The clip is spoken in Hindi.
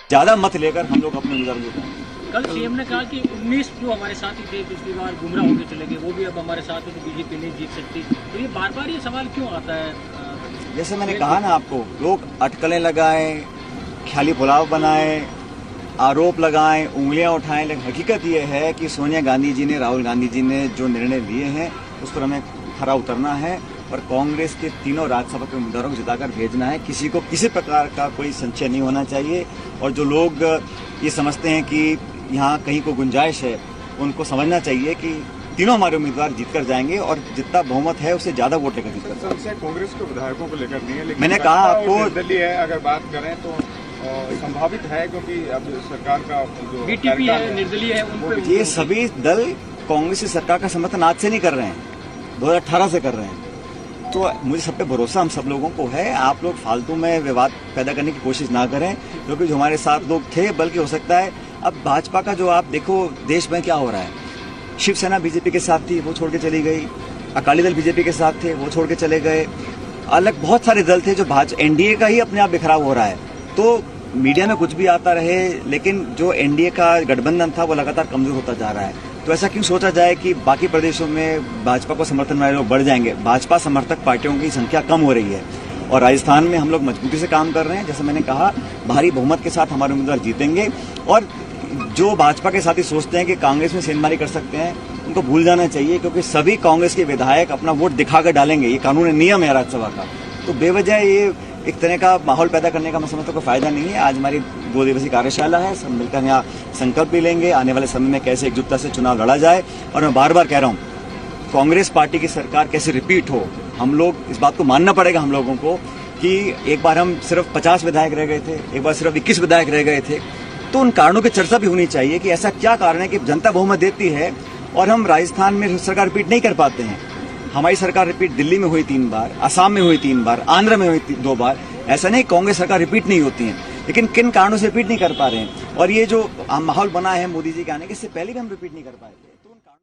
ज्यादा मत लेकर हम लोग अपने उम्मीदवार जीतेंगे। कल सीएम ने कहा कि 19 जो हमारे साथी थे पिछली बार गुमराह होकर चले गए, वो भी अब हमारे साथ है, तो बीजेपी नहीं जीत सकती। तो ये बार बार ये सवाल क्यों आता है? जैसे मैंने कहा ना आपको, लोग अटकलें लगाएं, ख्याली पुलाव बनाएं, आरोप लगाएं, उंगलियां उठाएं, लेकिन हकीकत ये है कि सोनिया गांधी जी ने, राहुल गांधी जी ने जो निर्णय लिए हैं उस पर हमें खरा उतरना है और कांग्रेस के तीनों राज्यसभा के उम्मीदवारों को जिताकर भेजना है। किसी को किसी प्रकार का कोई संशय नहीं होना चाहिए और जो लोग ये समझते हैं कि यहाँ कहीं को गुंजाइश है, उनको समझना चाहिए कि तीनों हमारे उम्मीदवार जीतकर जाएंगे और जितना बहुमत है उससे ज्यादा वोट लेकर जीतकर। संशय कांग्रेस के विधायकों को लेकर नहीं है, लेकिन मैंने कहा आपको निर्दलीय है, अगर बात करें तो संभावित है, क्योंकि अब सरकार का जो बीटीपी है, निर्दलीय है, उनको ये सभी दल कांग्रेस की सरकार का समर्थन आज से नहीं कर रहे हैं, 2018 से कर रहे हैं। तो मुझे सब पे भरोसा हम सब लोगों को है। आप लोग फालतू में विवाद पैदा करने की कोशिश ना करें, क्योंकि जो हमारे साथ लोग थे, बल्कि हो सकता है अब भाजपा का जो आप देखो देश में क्या हो रहा है, शिवसेना बीजेपी के साथ थी, वो छोड़ के चली गई, अकाली दल बीजेपी के साथ थे, वो छोड़ के चले गए, अलग बहुत सारे दल थे जो एनडीए का ही अपने आप बिखराव हो रहा है। तो मीडिया में कुछ भी आता रहे, लेकिन जो एनडीए का गठबंधन था वो लगातार कमजोर होता जा रहा है। तो ऐसा क्यों सोचा जाए कि बाकी प्रदेशों में भाजपा को समर्थन वाले लोग बढ़ जाएंगे? भाजपा समर्थक पार्टियों की संख्या कम हो रही है और राजस्थान में हम लोग मजबूती से काम कर रहे हैं। जैसे मैंने कहा, भारी बहुमत के साथ हमारे उम्मीदवार जीतेंगे और जो भाजपा के साथी सोचते हैं कि कांग्रेस में सेंधमारी कर सकते हैं, उनको भूल जाना चाहिए, क्योंकि सभी कांग्रेस के विधायक अपना वोट दिखाकर डालेंगे। ये कानूनी नियम है राज्यसभा का। तो बेवजह ये एक तरह का माहौल पैदा करने का मैं समझता हूं कोई फायदा नहीं है। आज हमारी 2 दिवसीय कार्यशाला है, सब मिलकर यहाँ संकल्प भी लेंगे आने वाले समय में कैसे एकजुटता से चुनाव लड़ा जाए। और मैं बार बार कह रहा हूँ, कांग्रेस पार्टी की सरकार कैसे रिपीट हो, हम लोग इस बात को मानना पड़ेगा हम लोगों को कि एक बार हम सिर्फ 50 विधायक रह गए थे, एक बार सिर्फ 21 विधायक रह गए थे। तो उन कारणों की चर्चा भी होनी चाहिए कि ऐसा क्या कारण है कि जनता बहुमत देती है और हम राजस्थान में सरकार रिपीट नहीं कर पाते हैं। हमारी सरकार रिपीट दिल्ली में हुई 3 बार, असम में हुई 3 बार, आंध्र में हुई 2 बार। ऐसा नहीं कांग्रेस सरकार रिपीट नहीं होती है, लेकिन किन कारणों से रिपीट नहीं कर पा रहे हैं। और ये जो माहौल बना है मोदी जी के आने के, इससे पहले भी हम रिपीट नहीं कर पाए थे।